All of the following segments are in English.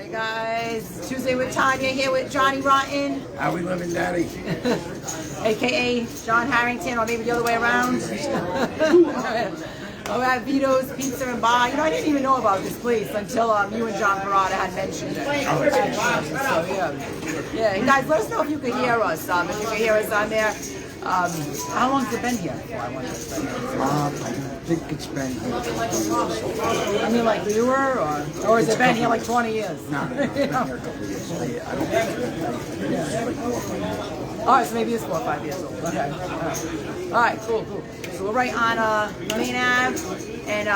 Hey guys, Tuesday with Tanya here with Johnny Rottnn. How we living, Daddy? AKA John Harrington, or maybe the other way around. Oh, at Vitto's Pizza and Bar. You know, I didn't even know about this place until you and John Harrington had mentioned it. So yeah. You guys, let us know if you could hear us. If you could hear us on there. How long has it been here for? I wonder. I think it's been here. I mean, like newer, or has it been here like 20 years? No, it's been here a couple of years. I don't think it's like 4 or 5 years. All right, so maybe it's 4 or 5 years old. Okay. All right, cool. So we're right on Main Ave, and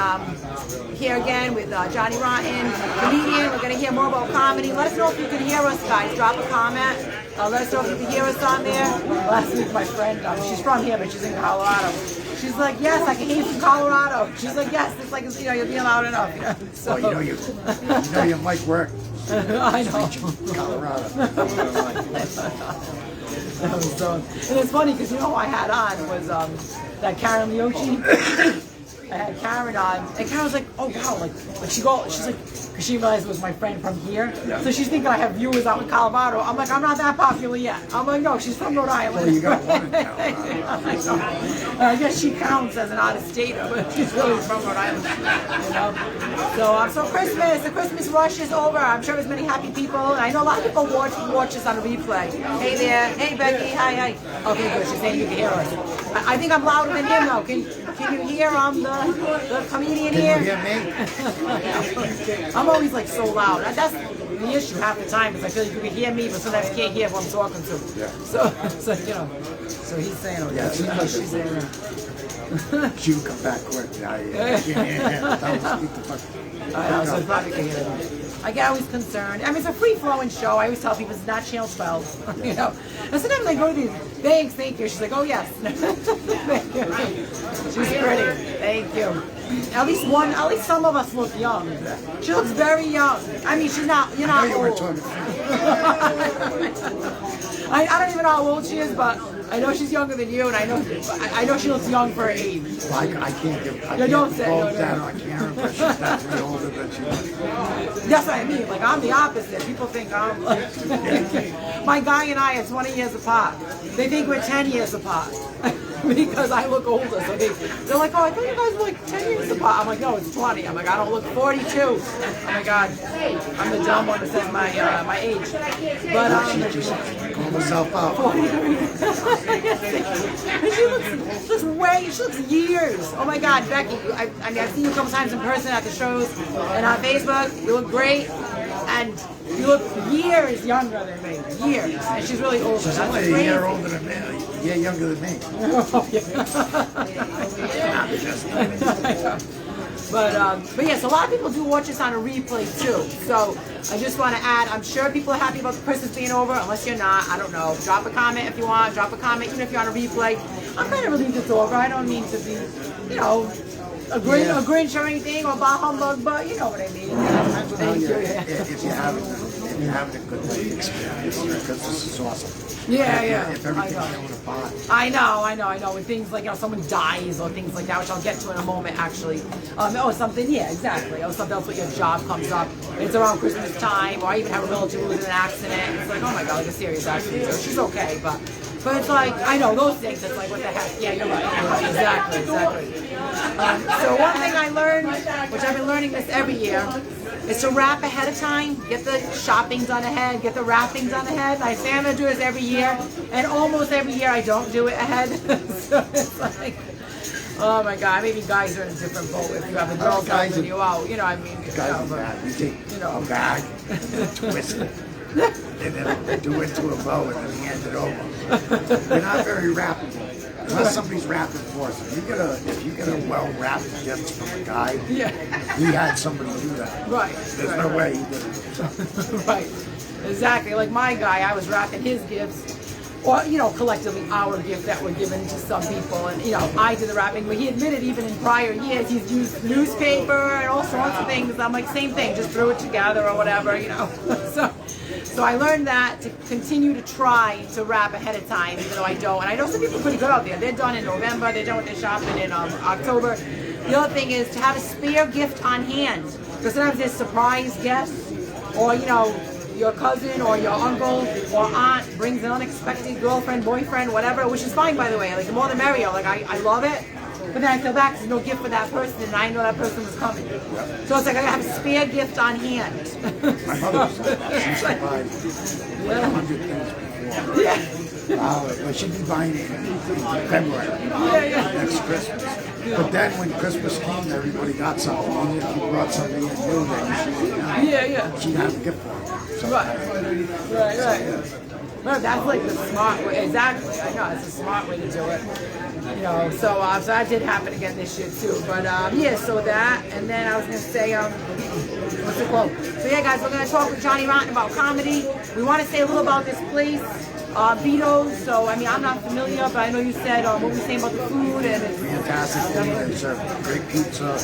here again with Johnny Rottnn, comedian. We're gonna hear more about comedy. Let us know if you can hear us, guys. Drop a comment. Let us know if you can hear us on there. Last week, my friend, she's from here, but she's in Colorado. She's like, yes, I can hear you from Colorado. She's like, yes, it's like, you're being loud enough. So, well, you know your mic work. I know. Colorado. And it's funny because you know who I had on was that Karen Leochi. I had Karen on, and Karen was like, "Oh wow!" Like she's like, because she realized it was my friend from here, so she's thinking I have viewers out in Colorado. I'm like, I'm not that popular yet. I'm like, no, she's from Rhode Island. Well, you got one in Colorado. I guess she counts as an out-of-stater, but she's really from Rhode Island. You know. So the Christmas rush is over. I'm sure there's many happy people. And I know a lot of people watch us on a replay. Hey there, hey Becky, hi. Okay, good. She's saying you can hear us. I think I'm louder than him though. Can you hear the comedian here? Can you hear me? I'm always like so loud. That's the issue half the time is I feel like you can hear me, but sometimes you can't hear who I'm talking to. Yeah. So you know. So he's saying, oh yeah, she's saying. She would come back quick. I can't hear him. Tell him to speak the fuck. I know, so it's probably can hear them. I get always concerned. I mean, it's a free-flowing show. I always tell people it's not Channel 12, you know. And sometimes I go to these, thank you. She's like, oh yes. Thank you. She's pretty. Thank you. At least some of us look young. She looks very young. I mean, you're not old. I don't even know how old she is, but I know she's younger than you, and I know she looks young for her age. Well, I can't give that on camera, but she's definitely older than she was. That's what I mean. Like, I'm the opposite. People think I'm like... My guy and I are 20 years apart. They think we're 10 years apart. Because I look older. So they're like, oh, I thought you guys were like 10 years apart. I'm like, no, it's 20. I'm like, I don't look 42. Oh my God. I'm the dumb one that says my age. But call myself out. 43. She looks years. Oh my God, Becky. I mean, I've seen you a couple times in person at the shows and on Facebook. You look great. And you look years younger than me. Years. And she's really older. She's only a year older than me. A year younger than me. But yes, a lot of people do watch us on a replay too. So I just want to add, I'm sure people are happy about the Christmas being over. Unless you're not, I don't know. Drop a comment if you want. Drop a comment even if you're on a replay. I'm kind of relieved it's over. I don't mean to be, you know, a Grinch or anything, or bah humbug, but you know what I mean. Thank you. If you're having a good experience, because this is awesome. Yeah. If everything's going apart. I know. With things like, you know, someone dies or things like that, which I'll get to in a moment, actually. Something, yeah, exactly. Or something else, like your job comes up. It's around Christmas time, or I even have a relative who was in an accident. It's like, oh my God, like a serious accident. So she's okay, but it's like, I know, those things, it's like, what the heck? Yeah, you're right. Exactly. So one thing I learned, which I've been learning this every year, is to wrap ahead of time. Get the shopping done ahead, get the wrapping done ahead. I say I'm going to do this every year, and almost every year I don't do it ahead. So it's like, oh my God, maybe guys are in a different boat if you have a girl guys you out. You know, I mean, you take a bag, twist it, and then do it to a bow and then hand it over. You're not very rappable. Unless somebody's rapping for us. If you get a well-wrapped gift from a guy, he had somebody do that. Right. There's no way he did it. Right. Exactly. Like my guy, I was wrapping his gifts. Or, you know, collectively our gift that were given to some people. And, you know, I did the wrapping. But he admitted even in prior years he's used newspaper and all sorts of things. I'm like, same thing, just threw it together or whatever, you know. So I learned that to continue to try to wrap ahead of time, even though I don't. And I know some people are pretty good out there. They're done in November. They're done with their shopping in October. The other thing is to have a spare gift on hand. Because sometimes there's surprise guests. or you know, your cousin or your uncle or aunt brings an unexpected girlfriend, boyfriend, whatever, which is fine, by the way. Like, the more the merrier. Like, I love it. But then I feel back, there's no gift for that person, and I know that person was coming. So it's like I have a spare gift on hand. My mother was like that. She survived like 100 things before. Yeah. Well, she'd be buying it in February, next Christmas. But then when Christmas came, everybody got something. And if you brought something in new, then she'd have a gift for them. So, Right. No, that's like the smart way. Exactly. I know it's a smart way to do it. You know, so that did happen again this year too. But yeah, so that, and then I was gonna say, what's it called? So yeah, guys, we're gonna talk with Johnny Rottnn about comedy. We want to say a little about this place, Vitto. So I mean, I'm not familiar, but I know you said what we saying about the food and it's fantastic food. They serve great pizza.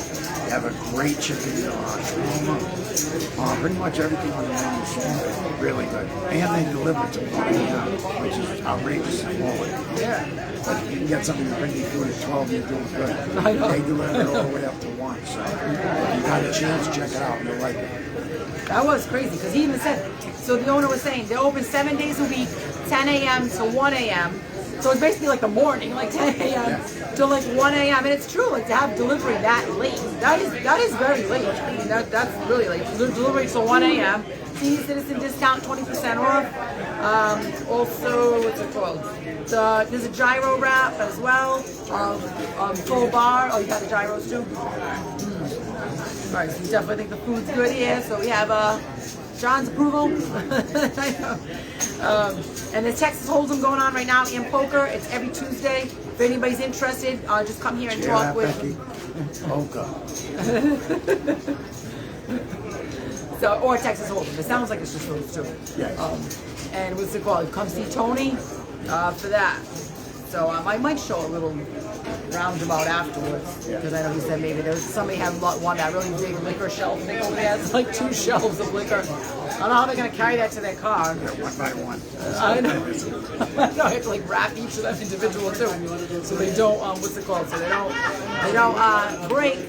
They have a great chicken shawarma. Pretty much everything on the menu is really good. And they deliver to 1 a.m., which is outrageous in Warwick. yeah. But you can get something to bring you food at 12, you're doing good. I know. They deliver all the way up to 1. So if you got a chance, check it out. You'll like it. That was crazy because he even said, so the owner was saying they're open 7 days a week, 10 a.m. to 1 a.m. So it's basically like the morning, like 10 a.m. to like 1 a.m. And it's true, like to have delivery that late. That is very late. I mean, that's really late. Delivery till 1 a.m. Senior citizen discount, 20% off. Also, what's it called? There's a gyro wrap as well. Full bar. Oh, you got the gyros too? All right, so you definitely think the food's good here. So we have John's approval. And the Texas Hold'em going on right now in poker. It's every Tuesday. If anybody's interested, just come here and talk with. Poker. So, or Texas Hold'em. It sounds like it's just those two. Yes. And what's it called? Come see Tony for that. So I might show a little roundabout afterwards because I know he said maybe there's somebody had one that really big liquor shelf thing over there. It's like 2 shelves of liquor. I don't know how they're gonna carry that to their car. Yeah, 1 by 1. I know. I know. I have to like wrap each of them individual too, so they don't. What's it called? So they don't break.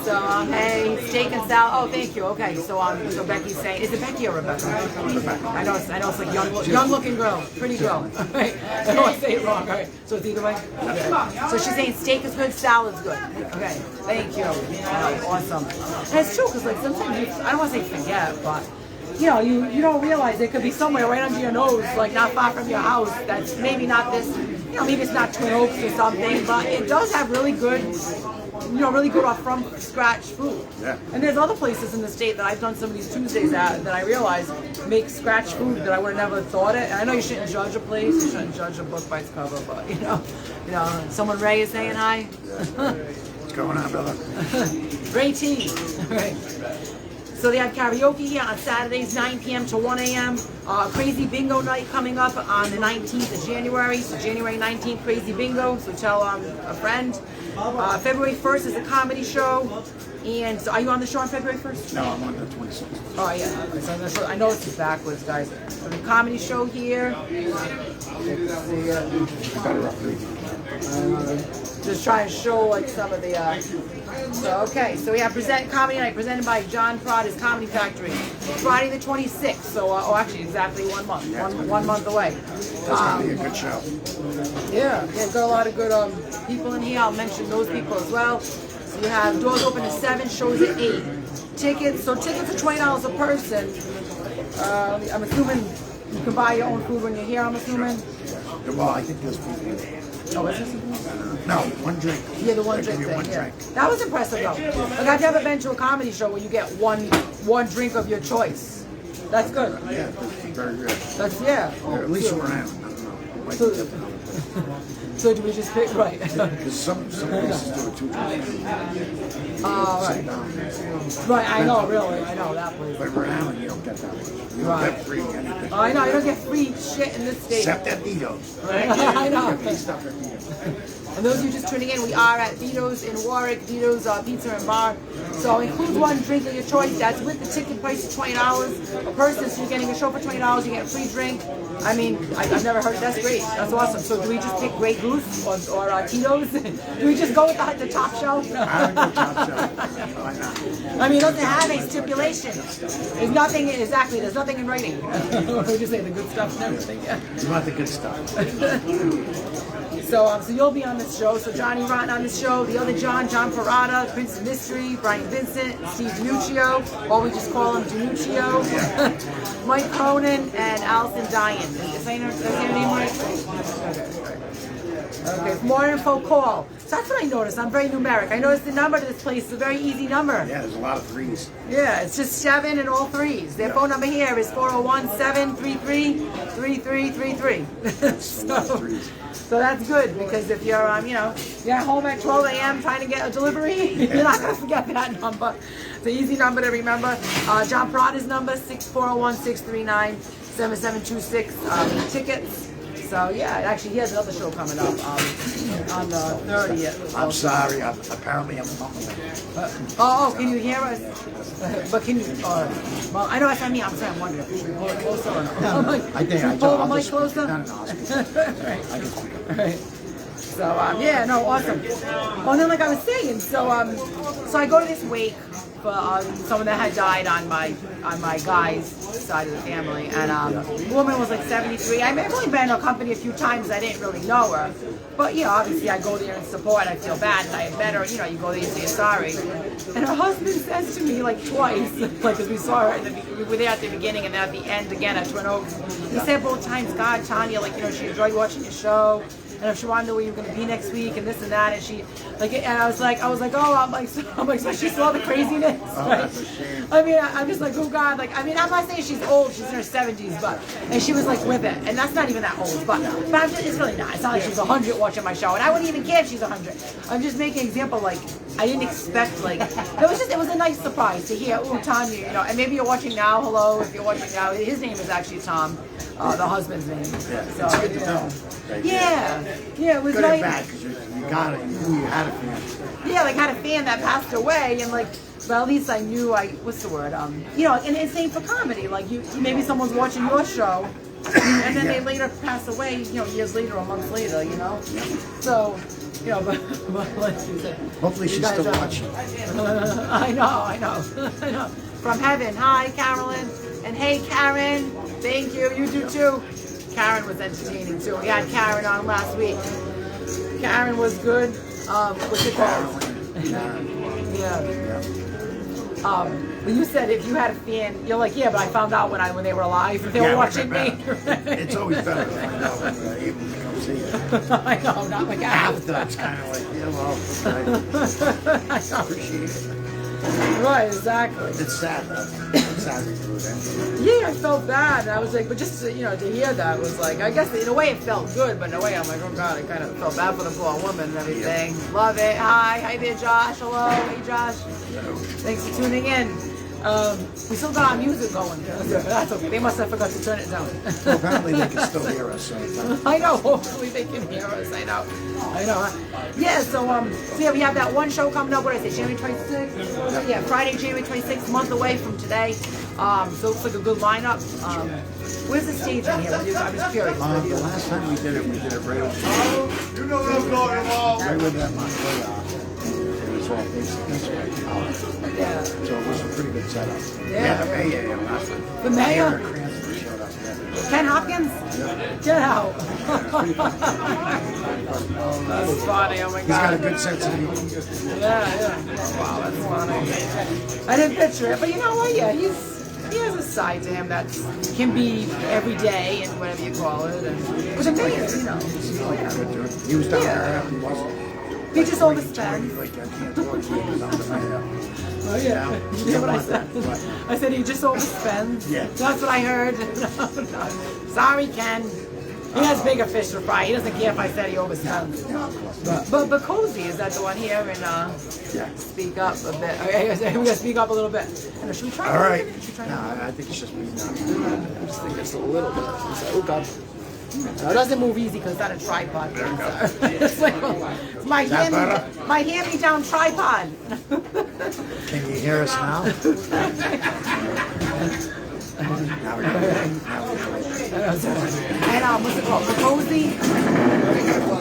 So hey, steak and salad. Oh, thank you. Okay. So so Becky's saying, is it Becky or Rebecca? I know. It's like young looking girl, pretty girl. Right? I don't want to say it wrong. Right? So it's either way. Okay. So she's saying steak is good, salad's good. Okay. Thank you. Awesome. And it's true because like sometimes I don't want to say forget, but. You know, you don't realize it could be somewhere right under your nose, like not far from your house. That's maybe not this, you know, maybe it's not Twin Oaks or something, but it does have really good, really good off from scratch food. Yeah. And there's other places in the state that I've done some of these Tuesdays at that I realize make scratch food that I would have never thought it. And I know you shouldn't judge a place, you shouldn't judge a book by its cover, but you know, someone Ray is saying hi. What's going on, brother? Ray T. Right. So they have karaoke here on Saturdays, 9 p.m. to 1 a.m. Crazy Bingo night coming up on the 19th of January. So January 19th, Crazy Bingo. So tell a friend. February 1st is a comedy show. And so are you on the show on February 1st? No, I'm on the 26th. Oh, yeah. So I know it's backwards, guys. So the comedy show here. Just try and show like some of the. So okay, so we have comedy night presented by John Prada's Comedy Factory, Friday the 26th. So actually exactly 1 month, one month away. That's gonna be a good show. Yeah, got a lot of good people in here. I'll mention those people as well. So you have doors open at 7, shows at 8. Tickets are $20 a person. I'm assuming you can buy your own food when you're here. I'm assuming. Well, I think there's people. Oh, is this? No, 1 drink. Yeah, the 1 drink thing. One Yeah. drink. That was impressive though. Like I've never been to a comedy show where you get one drink of your choice. That's good. Yeah, very good. That's yeah. At least So- we're around. I don't know. So do we just pick right? Because some places do it 2 times. Right. Right, I know, really. I know that place. But we're around, you don't get that much. You don't get free anything. I know, you don't get free shit in this state. Except at Vitto's. I know. You get free stuff at Vitto's. And those of you just tuning in, we are at Vitto's in Warwick, Vitto's Pizza and Bar. So include one drink of your choice. That's with the ticket price of $20 a person. So you're getting a show for $20. You get a free drink. I mean, I've never heard. That's great. That's awesome. So do we just pick Grey Goose or Tito's? Do we just go with the top shelf? I don't go top shelf. Why not? I mean, it doesn't have a stipulation. There's nothing, exactly, there's nothing in writing. We just say the good stuff and everything, yeah. You want the good stuff. So you'll be on this show. So Johnny Rottnn on this show. The other John Parada, Prince of Mystery, Brian Vincent, Steve Danuccio, or we just call him Danuccio, Mike Cronin, and Allison Diane. Is that your name right? Okay, for more info, call. So that's what I noticed. I'm very numeric. I noticed the number to this place is a very easy number. Yeah, there's a lot of threes. Yeah, it's just 7 and all threes. Their phone number here is 401-733-3333. So that's good because if you're, you're at home at 12 a.m. trying to get a delivery, you're not going to forget that number. It's an easy number to remember. John Parada's number, 401-639-7726. Tickets. So yeah, actually he has another show coming up on the 30th. I'm sorry, apparently I'm mumbling. Can you hear us? But can you? Well, I know that's not me. I'm sorry. I'm wondering. Should we pull it closer or not? No, I think I pull the mic closer. No. Right. I can speak. Right. So yeah, no, awesome. Well, then like I was saying, so I go to this wake for someone that had died on my guy's side of the family, and the woman was like 73. I've only been in her company a few times. I didn't really know her, but obviously I go there and support. I feel bad, and I had better, you go there and say sorry. And her husband says to me like twice, like because we saw her, we were there at the beginning and then at the end again at Twin Oaks. He said both times, God, Tanya, like she enjoyed watching your show. And if she wanted to know where you were going to be next week and this and that, and she and I was like, so she saw the craziness. Right? I mean, I'm just like, oh God, I'm not saying she's old, she's in her 70s, and she was like with it, and that's not even that old, but it's really not. It's not like she's 100 watching my show, and I wouldn't even care if she's 100. I'm just making an example, I didn't expect, it was a nice surprise to hear, Tanya, and maybe you're watching now, hello, if you're watching now, his name is actually Tom, the husband's name. Yeah, so, it's good to know. Yeah, it was good like, and bad, because you got it, you knew you had a fan. Yeah, had a fan that passed away, and well, at least I knew what's the word? And it's same for comedy. Maybe someone's watching your show, and then they later pass away, years later or months later, So, but like you said. Hopefully she's still watching. I know. From heaven, hi, Carolyn. And hey, Karen, thank you. You do too. Karen was entertaining too. We had Karen on last week. Karen was good. What's it called? Yeah. But you said if you had a fan, you're like, yeah, but I found out when they were alive, they were watching me. It's always better to find out when you're able to come see it. I know, not like after. It's kind of like, I appreciate it. Right, exactly. It's sad, though. It's sad to do it. Yeah, I felt bad. And I was like, but just, to hear that was like, I guess in a way it felt good, but in a way I'm like, oh God, I kind of felt bad for the poor woman and everything. Yeah. Love it. Hi there, Josh. Hello. Hey, Josh. Hello. Thanks for tuning in. We still got our music going. That's okay. They must have forgot to turn it down. Well, apparently they can still hear us. So I know. Hopefully they can hear us. I know. Yeah. So we have that one show coming up. What is it? January 26th. Yeah, Friday, January 26th. A month away from today. So it looks like a good lineup. Where's the stage in here? I'm just curious. The last time we did it right over. You know what I'm talking about. Right with that Montoya. All facing this way. Yeah. So it was a pretty good setup. Yeah. The mayor last week. The mayor? Showed up. Yeah. Ken Hopkins? Yeah. Get out. That's funny. Oh my God. He's got a good sense of humor. Yeah. Wow, that's funny. I didn't picture it, but you know what? Yeah, he has a side to him that can be every day and whatever you call it. And it was amazing, He's like a good dude. He was down there. He wasn't. He just overspent. Like, I can't talk to you. Oh yeah. You hear what I said? I said he just overspends. Yeah. That's what I heard. No. Sorry, Ken. He has bigger fish to fry. He doesn't care if I said he overspends. But Cozy, is that the one here? And speak up a bit. Okay, we're gonna speak up a little bit. Should we try? All right. No, I think it's just me now. I just think it's a little bit. Oh God. It doesn't move easy because it's on a tripod. It's like my hand-me-down tripod. Can you hear us now? Now we can. And what's it called? Raposi?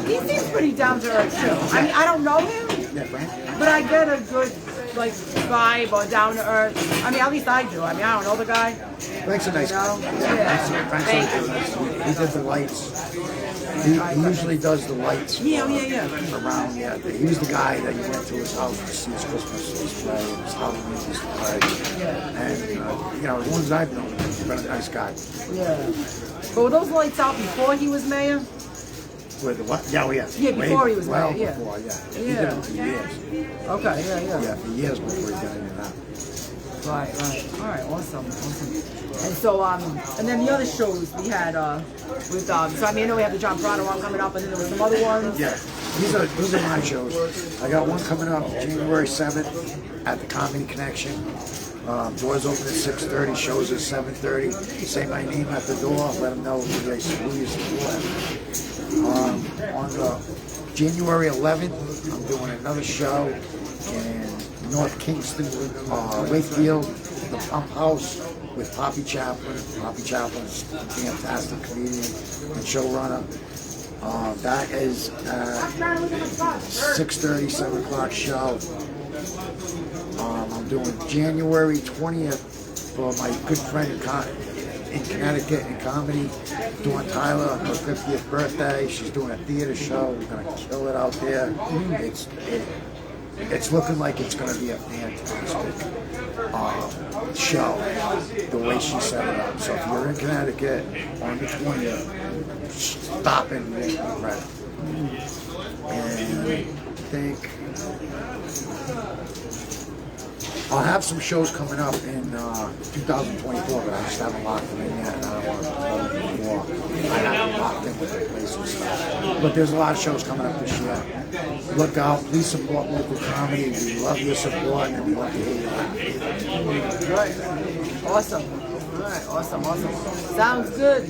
He seems pretty down to earth too. I mean, I don't know him, but I get a good like vibe or down to earth. I mean, at least I do. I mean, I don't know the guy. Frank's a nice guy. Yeah. He did the lights. He usually does the lights. Yeah. Around, yeah. He was the guy that you went to his house to see his Christmas display and his Halloween display. Yeah. And, you know, as long as I've known him, he's been a nice guy. Yeah. But were those lights out before he was mayor? With the what? Yeah, yeah. Yeah, before he was well mayor, yeah. Before, yeah. He Yeah. did it for years. Okay, yeah. Yeah, for years before he got into that. Right. All right, awesome. And so, and then the other shows we had with, so I mean, I know we have the John Prado one coming up, and then there were some other ones. Yeah, these are my shows. I got one coming up January 7th at the Comedy Connection. Doors open at 6:30, shows at 7:30. Say my name at the door, let them know who you support. On the January 11th, I'm doing another show in North Kingston, Wakefield, the Pump House with Poppy Chaplin. Poppy Chaplin's a fantastic comedian and showrunner. That is a 6:30, 7 o'clock show. I'm doing January 20th for my good friend in Connecticut in comedy, doing Tyler on her 50th birthday. She's doing a theater show. We're gonna kill it out there. It's looking like it's gonna be a fantastic show, the way she set it up. So if you're in Connecticut on the 20th, stop and make me ready. And I think I'll have some shows coming up in 2024, but I just haven't locked them in yet, and I don't want to hold them more. I haven't locked in with the place and stuff. But there's a lot of shows coming up this year. Look out, please support local comedy. We love your support, and we love to hear you. Right. Awesome. All right, awesome. Sounds good.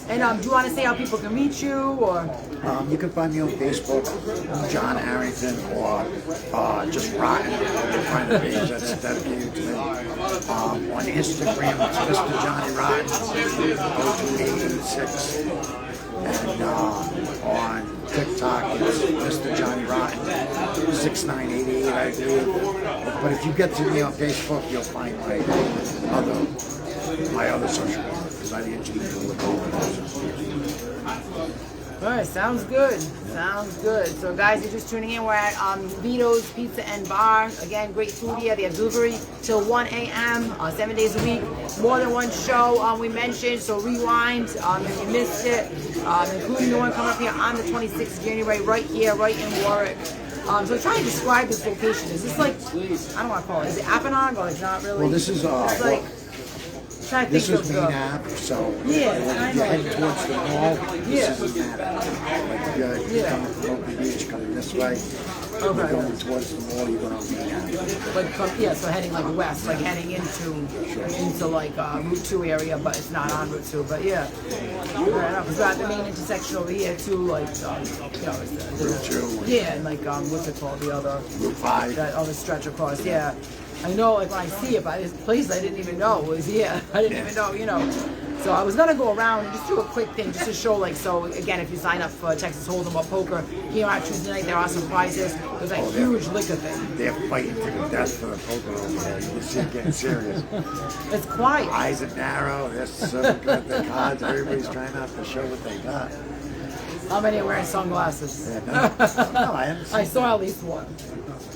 And do you want to say how people can reach you, or? You can find me on Facebook, John Harrington, or just Rottnn. You'll find the page that's dedicated to me. On Instagram, it's Mr. Johnny Rottnn, 0286. And on TikTok, it's Mr. Johnny Rottnn, 6988, I believe. But if you get to me on Facebook, you'll find my other social media, because I didn't do it all. All right, sounds good. So guys, you're just tuning in. We're at Vitto's Pizza and Bar. Again, great food here. They have delivery till 1 a.m., 7 days a week. More than one show we mentioned, so rewind if you missed it, including the one coming up here on the 26th of January, right here, right in Warwick. So try and describe this location. Is this like, I don't want to call it, is it Appanog or it's not really? Well, this is this is Main Ave, so when you're heading towards the mall, this is Main Ave. Like you're coming from Oakland Beach, coming this way, you're going towards the mall, you're going on Main Ave. So heading like west, like heading into like Route 2 area, but it's not on Route 2, but yeah. Because we have the main intersection over here too, like, it's Route 2. Yeah, and like, what's it called, the other? Route 5. That other stretch across, yeah. I know, like when I see it, but this place I didn't even know was here. I didn't even know, So I was gonna go around and just do a quick thing, just to show, like, so again, if you sign up for Texas Hold'em or poker, here on Tuesday night, there are some prizes. There's a huge liquor thing. They're fighting to the death for the poker over there. You can see it getting serious. It's quiet. Eyes are narrow. They're so good at the cards. Everybody's trying not to show what they got. How many are wearing sunglasses? Yeah, no, I haven't seen I saw at least one.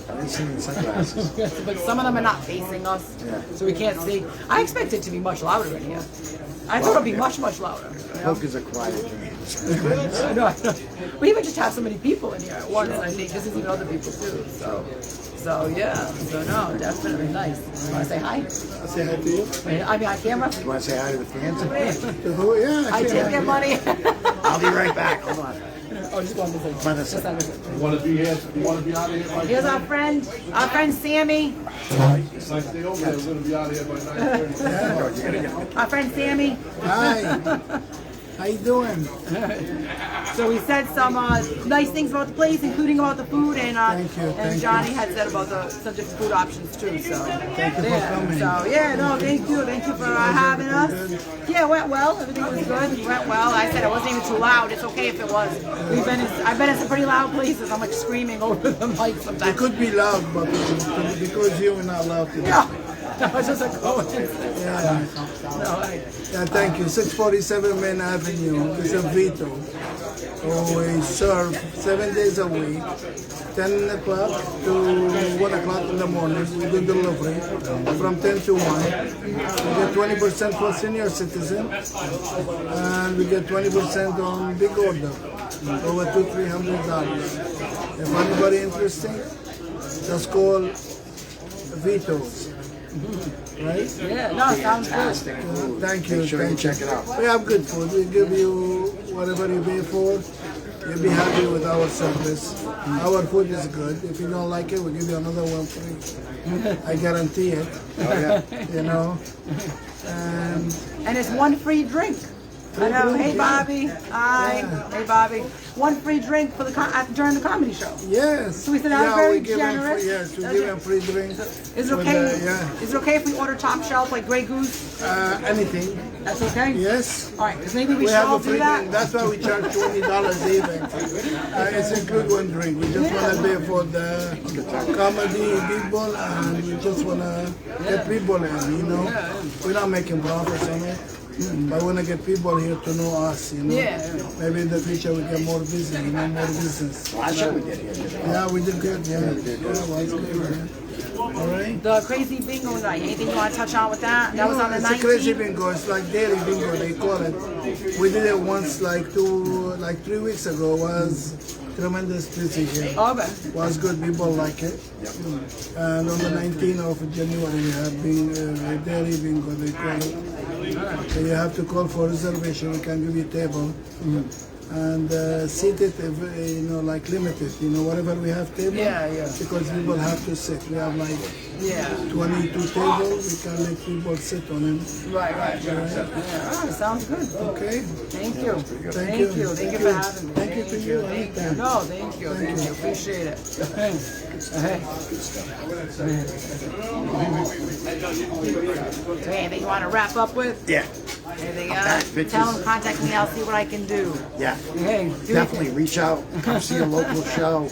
I haven't seen the sunglasses. But some of them are not facing us, so we can't see. I expect it to be much louder in here. I thought it'd be much louder. Poker's a quiet game. I know. We even just have so many people in here at once. I think this is even other people too. So yeah. So no, definitely nice. You want to say hi? I'll say hi to you. I mean, on camera. You want to say hi to the fans? Yeah. I take their money. I'll be right back. Hold on. Oh, just one second. You want to be here? You want to be out of here by Here's our friend Sammy. It's like stay over there. We're going to be out of here by 9:30. Our friend Sammy. Hi. How you doing? So we said some nice things about the place, including about the food, and Thank Johnny you. had said about some different food options too. So Thank you for coming. So no, thank you for having us. Yeah, it went well. Everything was good. It went well. I said it wasn't even too loud. It's okay if it was. I've been in some pretty loud places. I'm like screaming over the mic sometimes. It could be loud, but because you were not loud today. Yeah. That was just a coincidence. Yeah. Yeah, thank you. 647 Main Avenue. It's a Vitto. So we serve 7 days a week, 10 o'clock to 1 o'clock in the morning. We do delivery from 10 to 1. We get 20% for senior citizen, and we get 20% on big order, over $200-300. If anybody interested, just call Vitto's. Right? Yeah, no, sounds good. Fantastic food. Thank you. Make sure you Thank check you. it out. We have good food. We give you whatever you pay for. You'll be happy with our service. Our food is good. If you don't like it, we'll give you another one free. I guarantee it. Oh, yeah. You know. And it's one free drink. I know. Hey, Bobby. Hi. Yeah. Hey, Bobby. One free drink for during the comedy show. Yes. So we said that was very we give generous. Them free, yes, we give them free drinks. Is it with, okay? yeah. Is it okay if we order top shelf like Grey Goose? Anything. That's okay. Yes. All right, because maybe we We should have all a free do that. drink. That's why we charge $20 even. It's include one drink. We just want to pay for the comedy people, and we just want to get people in, you know. We're not making profits on it. But I want to get people here to know us, you know. Yeah. Maybe in the future we get more business, you know, more business. Last year we did here. didn't we? Yeah, we did good. Yeah, well, it's good. Yeah. All right. The crazy bingo night. Anything you want to touch on with that? That was on the It's a crazy 19th. bingo. It's like daily bingo, they call it. We did it once, like 3 weeks ago. Was tremendous busy here. Okay. Was good. People like it. And on the 19th of January, we have daily bingo. They call it. So you have to call for reservation. We can give you a table. And seated, you know, like limited, you know, whatever we have table. Yeah. Because people have to sit. We have like Yeah. 22 tables. We can let people sit on them. Right. Yeah. All right, sounds good. Okay. Thank you. Thank you. Thank you for having me. Thank you to you. Anytime. No, thank you. Appreciate it. Anything you want to wrap up with? Yeah. Anything back, else? bitches. Tell them, contact me. I'll see what I can do. Yeah. Hey, do Definitely reach out. Come see a local show.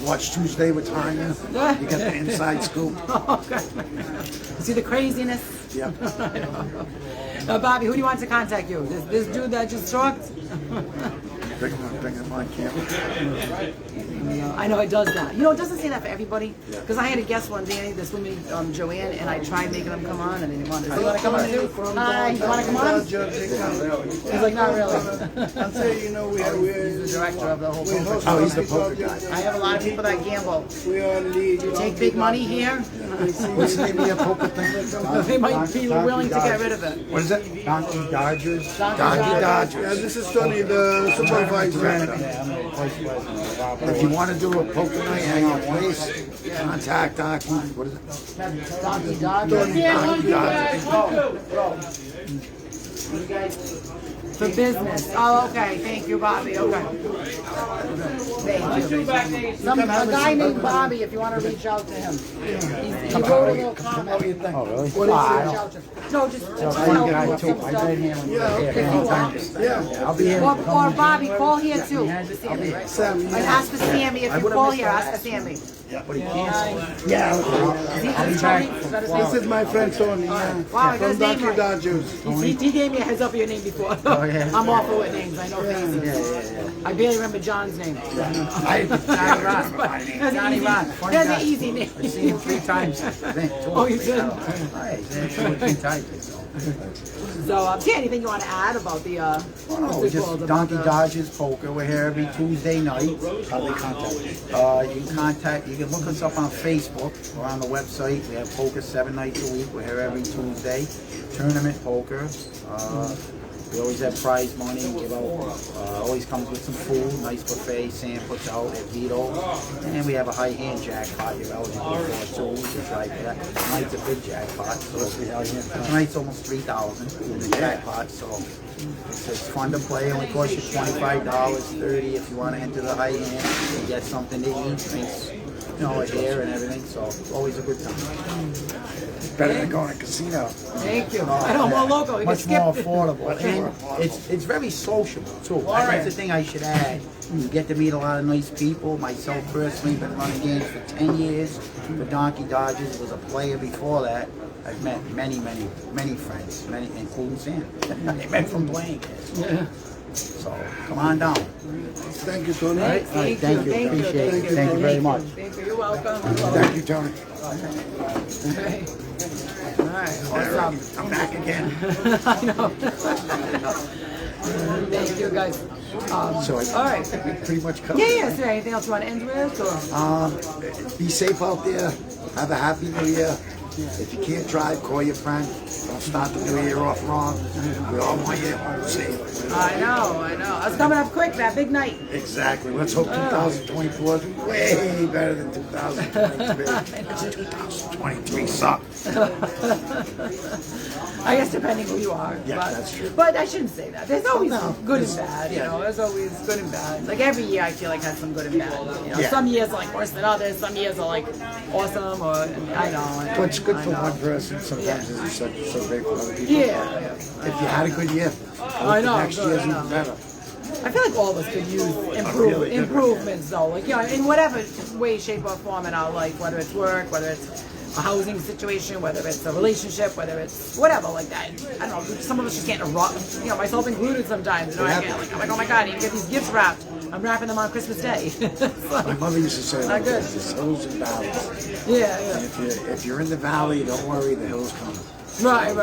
Watch Tuesday with Tanya. You get the inside scoop. Okay. See the craziness? Yep. Bobby, who do you want to contact you? This dude that just talked? Bring him on camera. I know it does that. You know, it doesn't say that for everybody. Because I had a guest one day, this woman, Joanne, and I tried making them come on, and they didn't want to. So you want to come on too? Hi, you want to come on? He's like, not really. I'll say, you know, we're He's the director of the whole poker. Oh, he's the poker guy. I have a lot of people that gamble. We are lead. You take big money here, What's the name of your poker thing? they might be willing to get rid of it. What is it? Donkey Dodgers. Donkey Yeah, Dodgers. this is Tony, the supervisor. If you want to do a poker night at your place, contact Donkey. What is it? Donkey Dodger. Donkey Dodgers. For business. Oh, okay. Thank you, Bobby. Okay. Thank you. A guy named Bobby, if you want to reach out to him. He wrote a little comment. Oh, really? Reach out to him. No, just help him with some stuff. Yeah. I'll be here. Or Bobby, call here too. Sammy, right? Sammy, And ask for Sammy. If you call here, ask for Sammy. Yeah. Is that his This name? is my friend Tony. Yeah. Wow, I got From his name Donkey right. Dodgers. He gave me a heads up of your name before. I'm awful with names. I know faces. I barely remember John's name. Johnny Rottnn. Johnny Rottnn. That's an easy name. I've seen him 3 times. Oh, you did? So, anything you want to add about the, No, what's it just called? Donkey About the- Dodgers Poker. We're here every Tuesday night. How they contact you? You can look us up on Facebook or on the website. We have poker 7 nights a week. We're here every Tuesday. Tournament poker. We always have prize money. Give out. Always comes with some food. Nice buffet. Sam puts out at Vitto, and we have a high hand jackpot. You're eligible for too. Just like that. Tonight's a big jackpot. So tonight's almost 3,000 in the jackpot. So it's fun to play. It only costs you $25, $30 if you want to enter the high hand and get something to eat, drinks, you know, here and everything. So always a good time. Better than going to a casino. Thank you. I know, more local. You can Much skip more it. affordable, and it's very sociable too. That's the thing I should add. You get to meet a lot of nice people. Myself personally, been running games for 10 years for Donkey Dodgers. Was a player before that. I've met many friends, many, including Sam. I met from playing. Yeah. So come on down. Thank you, Tony. Thanks, All right, thank you. appreciate it. Thank you very much. Thank you. You're welcome. Thank you, Tony. Okay. All right. Awesome. I'm back again. I know. Thank you, guys. So I all right. think we pretty much covered. Yeah. Is there anything else you want to end with? Or? Be safe out there. Have a happy New Year. If you can't drive, call your friend. Don't start the New Year off wrong. We all want you safe. I know. It's coming up quick. That big night. Exactly. Let's hope 2024 is way better than 2023. 2023 sucked. I guess depending who you are. Yeah, but, that's true. But I shouldn't say that. There's always No, good and bad. You yeah. know, there's always good and bad. Like every year, I feel like has some good and bad. You know, Yeah. some years are like worse than others. Some years are like awesome. Or I know. What's good I for know. one person sometimes isn't so great for other people. Yeah. If you had a good year, I know, next good, year's I know. even better. I feel like all of us could use really good improvements, though. Like, you know, in whatever way, shape, or form in our life, whether it's work, whether it's a housing situation, whether it's a relationship, whether it's whatever like that. I don't know. Some of us just can't erupt. You know, myself included sometimes. You know, I get like, I'm like, oh my God, I need to get these gifts wrapped. I'm wrapping them on Christmas Day. So, My mother used to say, Not like, good. there's hills and valleys. yeah. If you're in the valley, don't worry, the hills coming. Right.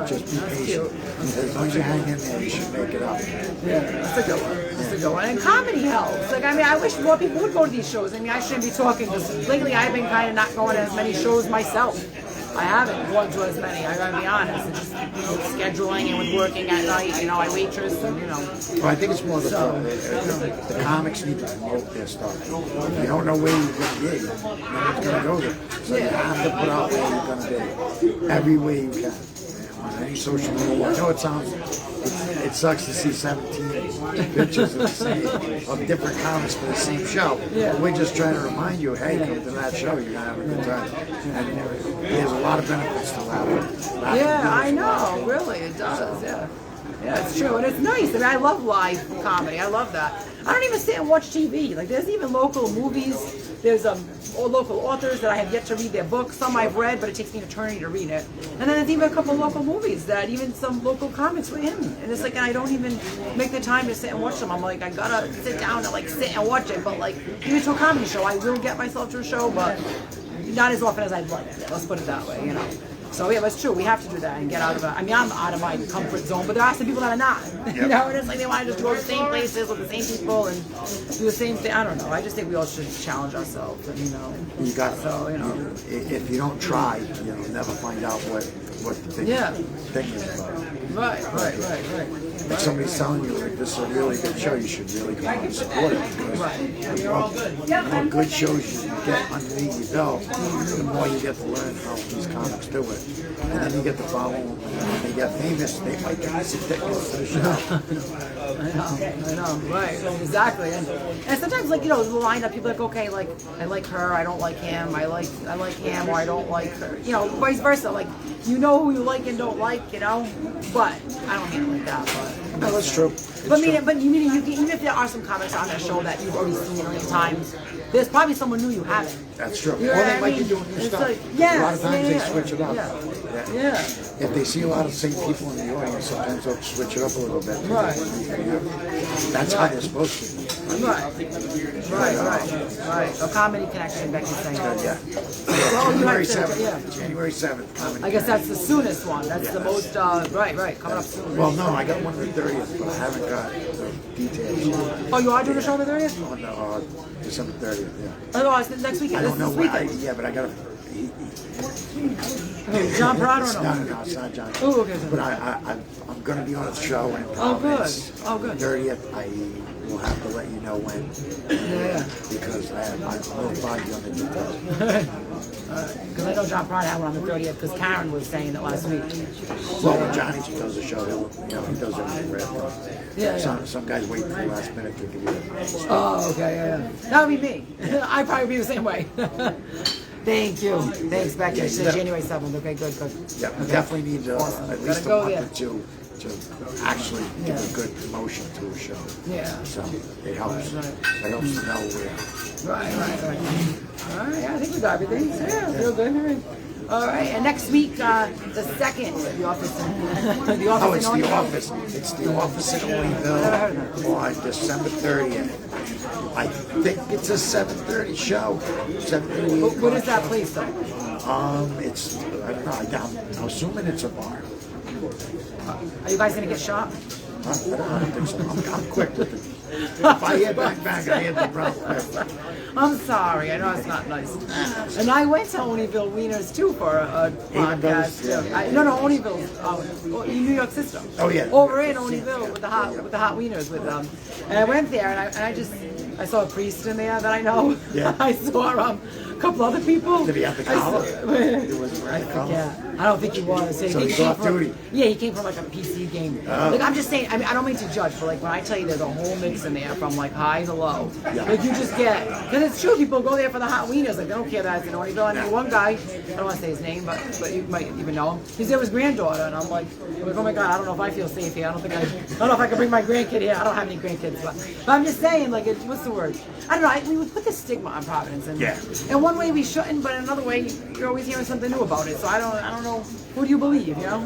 Just be That's patient. cute. As long as you hang in there, you should make it up. Yeah, that's a good one. That's a good one. And comedy helps. Like, I mean, I wish more people would go to these shows. I mean, I shouldn't be talking because lately I've been kind of not going to as many shows myself. I haven't gone to as many. I gotta be honest. It's just with scheduling and with working at night. You know, I waitress and you know. Well, I think it's more the comics need to promote their stuff. If you don't know where you're going to be, nobody's going to go there. So you have to put out where you're going to be every way you can. On any social media. I know it sucks to see 17 pictures of different comics for the same show. Yeah. But we're just trying to remind you, hey, come to that show, you're going to have a good time. And there's a lot of benefits to that. Yeah, I know. Really, it does. Yeah. Yeah, it's true, and it's nice. I mean, I love live comedy. I love that. I don't even sit and watch TV. Like, there's even local movies. There's local authors that I have yet to read their books. Some I've read, but it takes me an eternity to read it. And then there's even a couple local movies that even some local comics were in. And it's like, I don't even make the time to sit and watch them. I'm like, I gotta sit down and like sit and watch it. But like, even to a comedy show, I will get myself to a show, but not as often as I'd like. Let's put it that way, you know. So yeah, that's true. We have to do that and get out of it. I mean, I'm out of my comfort zone, but there are some people that are not. You know, and it's like they want to just go to the same places with the same people and do the same thing. I don't know. I just think we all should challenge ourselves, and you know. You got So you know. if you don't try, you'll never find out what the thing is about. Right. If somebody's telling you like this is a really good show, you should really come out and support it. Because the more good shows you get underneath your belt, the more you get to learn how these comics do it. And then you get to follow them. When they get famous, they might give you some tickets to the show. I know, right, exactly. And sometimes, like, you know, the lineup, people are like, okay, like, I like her, I don't like him, I like him, or I don't like her. You know, vice versa. Like, you know who you like and don't like, you know? But I don't mean it like that, but. No, that's true. But even if there are some comics on that show that you've already seen a million times, there's probably someone new you haven't. That's true. You know Or what they I might be mean? doing new It's stuff. like, A lot of times they yeah. switch it up. Yeah. If they see a lot of the same people in the audience, sometimes they'll switch it up a little bit. Right. That's how they're supposed to be. Right. A comedy connection, Becky's saying. Yeah. Well, you January have to- 7th. yeah. January 7th. Comedy I guess Connection. that's the soonest one. That's the most, right, coming up soon. Well, no, I got one on the 30th, but I haven't got the details yet. Oh, you are doing a show on the 30th? On December 30th, yeah. Oh, no, it's next weekend. I don't know This where, weekend. but I got to, John Prado or no? No, it's not John. Oh, okay. But I'm going to be on a show in Oh, good. Providence. Oh, good. 30th. I will have to let you know when. Yeah. Because I will find you on the details. Because I know John Prado had one on the 30th, because Karen was saying that last week. Well, when Johnny does a show, he does everything for everyone. Yeah. Some guys wait till the last minute to give you it. Oh, okay, yeah. That would be me. I'd probably be the same way. Thank you. Thanks, Becky. She said January 7th. Okay, good. Yeah, we Okay. definitely need Awesome. at Gotta least a go month there. or two to actually give a good promotion to a show. Yeah. So it helps. Right. It helps to know where. Right. All right, I think we got everything. Yeah, real good. All right, and next week, the second, the office, the office. Oh, it's in the Orlando. office. It's the office in Never heard Orlando on December 30th. I think it's a 7:30 show. 7:30. What is that place though? It's I don't know. I'm assuming it's a bar. Are you guys gonna get shot? I don't think so. I'm quick with it. If I hear bang, I hear the drum quick. I'm sorry, I know it's not nice. And I went to Oneyville Wieners too for a podcast too. No, Oneyville, New York system. Oh, yeah. Over in Oneyville with the hot wieners with them. And I went there and I saw a priest in there that I know. Yeah. I saw a couple other people. Did he have the collar? He was wearing the collar. Yeah, I don't think he was. So he's off duty. Yeah, he came from like a PC game. Like I'm just saying, I mean, I don't mean to judge, but like when I tell you there's a whole mix in there from like high to low. Yeah. Like you just get, because it's true, people go there for the hot wieners. Like they don't care that it's in Oneyville. I mean, one guy, I don't want to say his name, but you might even know him. He's there with his granddaughter, and I'm like, oh my god, I don't know if I feel safe here. I don't know if I can bring my grandkid here. I don't have any grandkids, but I'm just saying, like, what's the word? I don't know. We would put this stigma on Providence, and in one way we shouldn't, but in another way you're always hearing something new about it. So I don't know. Who do you believe? You know,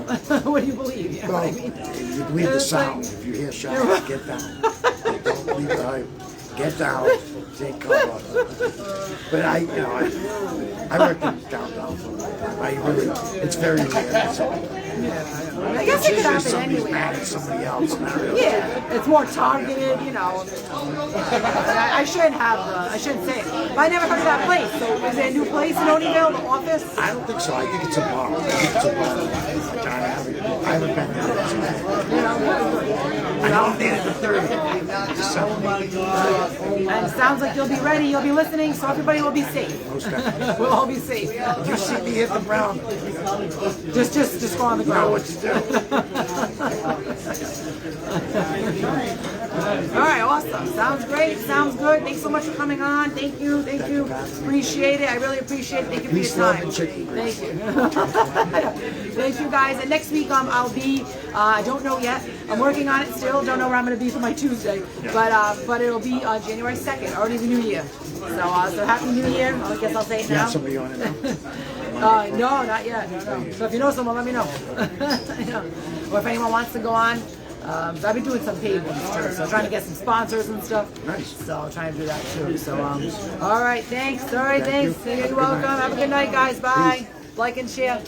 what do you believe? You know what I mean? You believe the sound. If you hear shots, get down. Don't believe the hype. Get down. Take cover. But I worked in downtown for a long time. It's very rare. I guess it could happen Somebody's anyway. mad at somebody else. Not really. Yeah, it's more targeted, you know. I shouldn't say it. But I never heard of that place. So is there a new place in Oneyville, the office? I don't think so. I think it's a bar. I haven't been there. I know I'm there the 30th. And it sounds like you'll be ready, you'll be listening, so everybody will be safe. We'll all be safe. You see me hit the ground. Just go on the You know ground. what to do. All right, awesome. Sounds great. Sounds good. Thanks so much for coming on. Thank you. Appreciate it. I really appreciate it. Thank you for your time. Thank you. Thank you, guys. And next week I'll be. I don't know yet. I'm working on it still. Don't know where I'm going to be for my Tuesday. But it'll be on January 2nd, already the new year. So happy New Year. I guess I'll say it You now. have somebody on it now? No, not yet. No. So if you know someone, let me know. Or if anyone wants to go on. So I've been doing some paid ones too. So trying to get some sponsors and stuff. Nice. So trying to do that too. So all right, thanks. All right, Thank thanks. you. You're Have a good welcome. night. Have a good night, guys. Bye. Like and share.